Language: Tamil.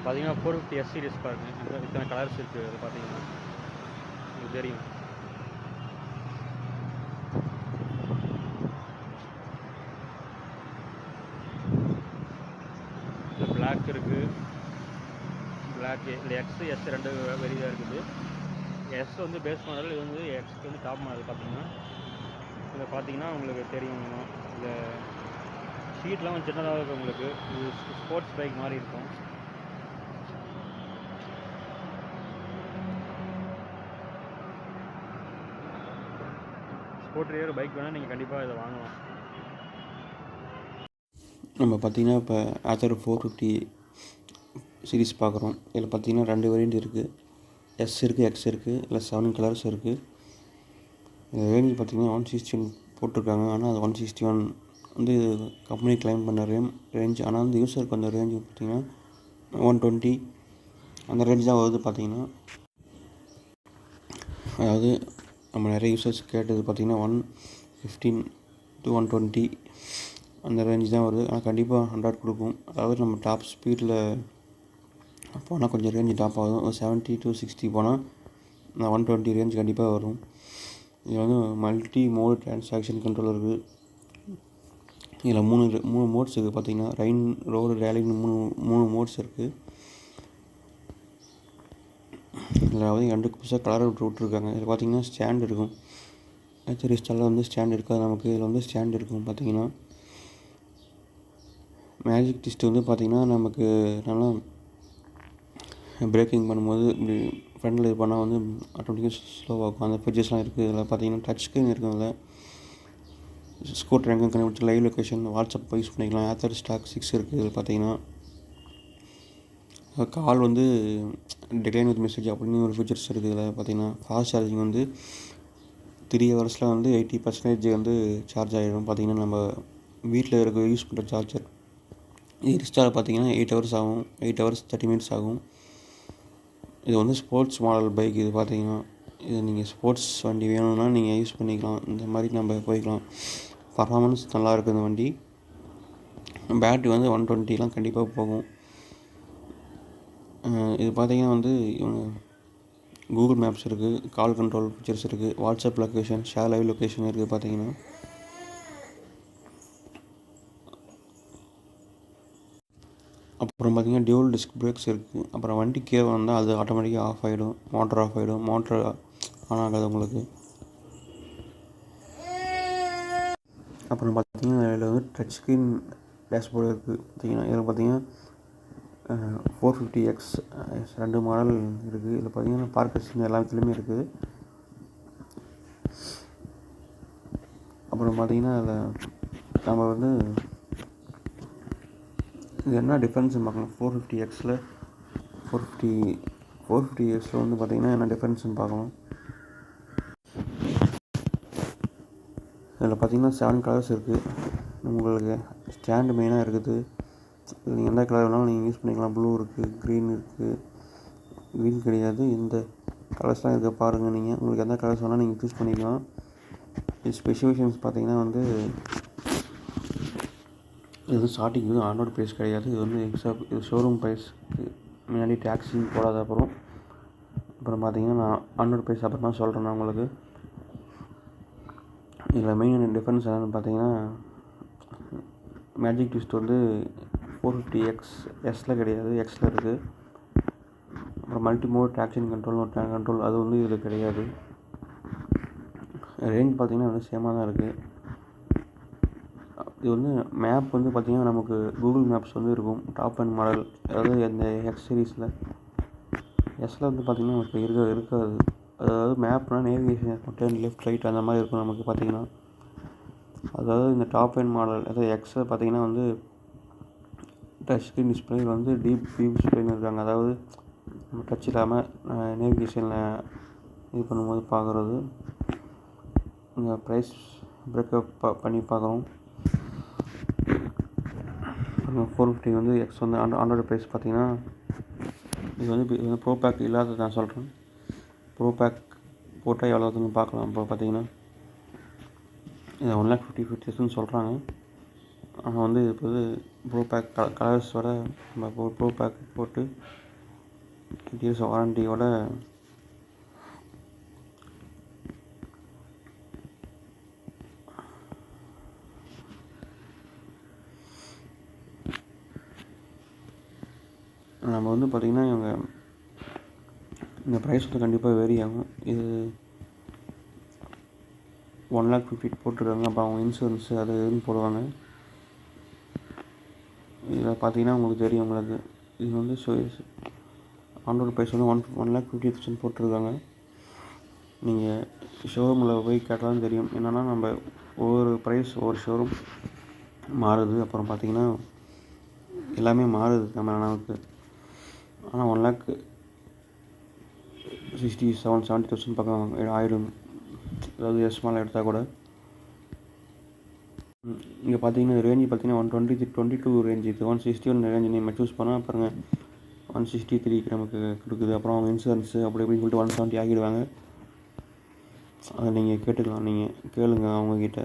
பார்த்தீங்கன்னா 450 சீரிஸ் பாருங்கள், இத்தனை கலர்ஸ் இருக்குது. அது பார்த்தீங்கன்னா உங்களுக்கு தெரியும். இதில் பிளாக் இருக்குது, பிளாக் இல்லை எக்ஸ் எஸ் ரெண்டு வெரியாக இருக்குது. எஸ் வந்து பேஸ் மாடல், இது வந்து எக்ஸ்க்கு வந்து டாப் மாடல். இதில் பார்த்தீங்கன்னா உங்களுக்கு தெரியும், இந்த சீட்லாம் கொஞ்சம் சின்னதாக இருக்கும். உங்களுக்கு இது ஸ்போர்ட்ஸ் பைக் மாதிரி இருக்கும். ஸ்போர்ட்ரியே பைக் வேணால் நீங்கள் கண்டிப்பாக இதை வாங்கலாம். நம்ம பார்த்திங்கன்னா இப்போ ஆத்தர் 450 சீரிஸ் பார்க்குறோம். இதில் பார்த்திங்கன்னா 2 வேரியண்ட் இருக்குது. எஸ் இருக்குது, எக்ஸ் இருக்குது, இல்லை 7 கலர்ஸ் இருக்குது. இந்த ரேஞ்சு பார்த்திங்கன்னா 161 போட்டிருக்காங்க. ஆனால் அது 161 வந்து கம்பெனி கிளைம் பண்ண ரேஞ்ச். ஆனால் வந்து யூஸருக்கு அந்த ரேஞ்சு பார்த்திங்கன்னா 120 அந்த ரேஞ்ச் தான் வருது. பார்த்திங்கன்னா அதாவது நம்ம நிறைய யூஸர்ஸ் கேட்டது பார்த்திங்கன்னா 115 to 120 அந்த ரேஞ்ச் தான் வருது. ஆனால் கண்டிப்பாக 100 கொடுக்கும். அதாவது நம்ம டாப் ஸ்பீடில் போனால் கொஞ்சம் ரேஞ்சு டாப் ஆகும். 70 to 60 போனால் 120 ரேஞ்ச் கண்டிப்பாக வரும். இது வந்து மல்டி மோட் டிரான்சாக்ஷன் கண்ட்ரோல் இருக்குது. இதில் மூணு மோட்ஸ் இருக்குது. பார்த்திங்கன்னா ரெயின், ரோடு, ரேலின்னு மூணு மோட்ஸ் இருக்குது. இதில் வந்து 2 புதுசாக கலர் விட்டுருக்காங்க. இதில் பார்த்திங்கன்னா ஸ்டாண்ட் இருக்கும். ஆக்சுவலி ஸ்டாலில் வந்து ஸ்டாண்ட் இருக்காது நமக்கு. இதில் வந்து ஸ்டாண்ட் இருக்கும். பார்த்திங்கன்னா மேஜிக் டிஸ்ட் வந்து பார்த்திங்கன்னா நமக்கு நல்லா பிரேக்கிங் பண்ணும்போது இப்படி ஃப்ரண்டில் இது பண்ணால் வந்து ஆட்டோமேட்டிக்காக ஸ்லோவாகும். அந்த ஃபீச்சர்ஸ்லாம் இருக்குது. இதில் பார்த்திங்கன்னா டச் ஸ்க்ரீன் இருக்கும். இதில் ஸ்கூட்டர் எங்கே கண்டுபிடிச்சி லைவ் லொக்கேஷன், வாட்ஸ்அப் யூஸ் பண்ணிக்கலாம். ஆத்தர் ஸ்டாக் 6 இருக்குது. இதில் பார்த்திங்கன்னா கால் வந்து டிக்ளைன் வித் மெசேஜ் அப்படின்னு ஒரு ஃபீச்சர்ஸ் இருக்குது. இதில் பார்த்திங்கன்னா ஃபாஸ்ட் சார்ஜிங் வந்து 3 hours வந்து 80% வந்து சார்ஜ் ஆகிடும். பார்த்திங்கன்னா நம்ம வீட்டில் யூஸ் பண்ணுற சார்ஜர் இன்ஸ்டால் பார்த்திங்கன்னா 8 hours ஆகும். 8 hours 30 minutes ஆகும். இது வந்து ஸ்போர்ட்ஸ் மாடல் பைக். இது பார்த்திங்கன்னா இது நீங்கள் ஸ்போர்ட்ஸ் வண்டி வேணும்னா நீங்கள் யூஸ் பண்ணிக்கலாம். இந்த மாதிரி நம்ம போய்க்கலாம். பர்ஃபார்மன்ஸ் நல்லாயிருக்கு இந்த வண்டி. பேட்ரி வந்து 120 கண்டிப்பாக போகும். இது பார்த்திங்கன்னா வந்து கூகுள் மேப்ஸ் இருக்குது, கால் கண்ட்ரோல் ஃபீச்சர்ஸ் இருக்குது, WhatsApp location, share live location இருக்குது. பார்த்திங்கன்னா அப்புறம் பார்த்திங்கன்னா டியூவல் டிஸ்க் பிரேக்ஸ் இருக்குது. அப்புறம் வண்டி கீழே வந்தால் அது ஆட்டோமேட்டிக்காக ஆஃப் ஆகிடும். மோட்டர் ஆஃப் ஆகிடும். மோட்டர் ஆன் ஆகாது உங்களுக்கு. அப்புறம் பார்த்திங்கன்னா இதில் வந்து டச் ஸ்க்ரீன் டேஷ்போர்டு இருக்குது. பார்த்திங்கன்னா இதில் பார்த்திங்கன்னா 450X 2 மாடல் இருக்குது. இதில் பார்த்திங்கன்னா பார்க்கர்ஸ் எல்லாத்துலேயுமே இருக்குது. அப்புறம் பார்த்திங்கன்னா அதில் நம்ம வந்து இது என்ன டிஃப்ரென்ஸ்னு பார்க்கலாம். 450Xல 450Xல வந்து பார்த்திங்கன்னா என்ன டிஃப்ரென்ஸ்னு பார்க்கலாம். இதில் பார்த்திங்கன்னா 7 கலர்ஸ் இருக்குது. உங்களுக்கு ஸ்டாண்டு மெயினாக இருக்குது. நீங்கள் எந்த கலர் வேணாலும் நீங்கள் யூஸ் பண்ணிக்கலாம். ப்ளூ இருக்குது, க்ரீன் இருக்குது, க்ரீன் கிடையாது, இந்த கலர்ஸ்லாம் இருக்குது. பாருங்கள், நீங்கள் உங்களுக்கு எந்த கலர்ஸ் வேணால் நீங்கள் சூஸ் பண்ணிக்கலாம். இது ஸ்பெசிஃபிகேஷன்ஸ் பார்த்திங்கன்னா வந்து இது வந்து ஸ்டார்டிங் வந்து ஆன்ரோட் ப்ரைஸ் கிடையாது. இது வந்து இது ஷோரூம் ப்ரைஸ்க்கு முன்னாடி டேக்ஸிங் போடாத அப்புறம் பார்த்திங்கன்னா நான் ஆன்ரோட் ப்ரைஸ் அப்புறம் தான் சொல்கிறேன் நான் உங்களுக்கு. இதில் மெயின் டிஃப்ரென்ஸ் என்னென்னு பார்த்தீங்கன்னா மேஜிக் ட்விஸ்ட் வந்து 450X எஸ்ஸில் கிடையாது, எக்ஸில் இருக்குது. அப்புறம் மல்டி மோட் ட்ராக்ஷன் கண்ட்ரோல் அது வந்து இதில் கிடையாது. ரேஞ்ச் பார்த்திங்கன்னா வந்து சேமாக தான் இருக்குது. இது வந்து மேப் வந்து பார்த்திங்கன்னா நமக்கு கூகுள் மேப்ஸ் வந்து இருக்கும். டாப் அண்ட் மாடல், அதாவது இந்த எக்ஸ் சீரீஸில். எஸ்ஸில் வந்து பார்த்திங்கன்னா நமக்கு இருக்காது. அதாவது மேப்னால் நேவிகேஷன் இருக்கும், டர்ன் லெஃப்ட் ரைட் அந்த மாதிரி இருக்கும் நமக்கு பார்த்திங்கன்னா. அதாவது இந்த டாப் அண்ட் மாடல் அதாவது எக்ஸில் பார்த்திங்கன்னா வந்து டச் ஸ்க்ரீன் டிஸ்பிளே வந்து டீப் டிஸ்பிளேன்னு இருக்காங்க. அதாவது நம்ம டச் இல்லாமல் நேவிகேஷனில் இது பண்ணும்போது பார்க்குறது. இங்கே ப்ரைஸ் பிரேக்கப் பண்ணி பார்க்குறோம். 450 வந்து எக்ஸ் வந்து ஆண்ட்ராய்டு ப்ரைஸ் பார்த்திங்கன்னா இது வந்து ப்ரோ பேக் இல்லாதது நான் சொல்கிறேன். ப்ரோ பேக் போட்டால் எவ்வளோதுன்னு பார்க்கலாம். இப்போ பார்த்திங்கன்னா இது 1,50,000 சொல்கிறாங்க. ஆனால் வந்து இப்போ ப்ரோ பேக் கலர்ஸோட நம்ம ப்ரோ பேக் போட்டு 8 இயர்ஸ் வாரண்டியோட நம்ம வந்து பார்த்திங்கன்னா இவங்க இந்த ப்ரைஸ் வந்து கண்டிப்பாக வேரி ஆகும். இது 1,50,000 போட்டிருக்காங்க. அப்புறம் அவங்க இன்சூரன்ஸு அது இதுன்னு போடுவாங்க. இதில் பார்த்தீங்கன்னா உங்களுக்கு தெரியும். உங்களுக்கு இது வந்து ஆன் ப்ரைஸ் வந்து 1,50,000 போட்டிருக்காங்க. நீங்கள் ஷோரூமில் போய் கேட்டாலும் தெரியும். என்னென்னா நம்ம ஒவ்வொரு ப்ரைஸ் ஒவ்வொரு ஷோரூம் மாறுது. அப்புறம் பார்த்திங்கன்னா எல்லாமே மாறுது நமக்கு. ஆனால் 1,67,70,000 பக்கம் ஆயிடும். அதாவது எஸ்மால் எடுத்தால் கூட. இங்கே பார்த்தீங்கன்னா ரேஞ்சு பார்த்தீங்கன்னா 122 ரேஞ்சு. இது 161 ரேஞ்சு நீங்கள் சூஸ் பண்ணால் பாருங்கள் 163 நமக்கு கொடுக்குது. அப்புறம் அவங்க இன்சூரன்ஸு அப்படி இப்படின்னு சொல்லிட்டு 170 ஆகிடுவாங்க. அதை நீங்கள் கேட்டுக்கலாம். நீங்கள் கேளுங்க அவங்கக்கிட்ட.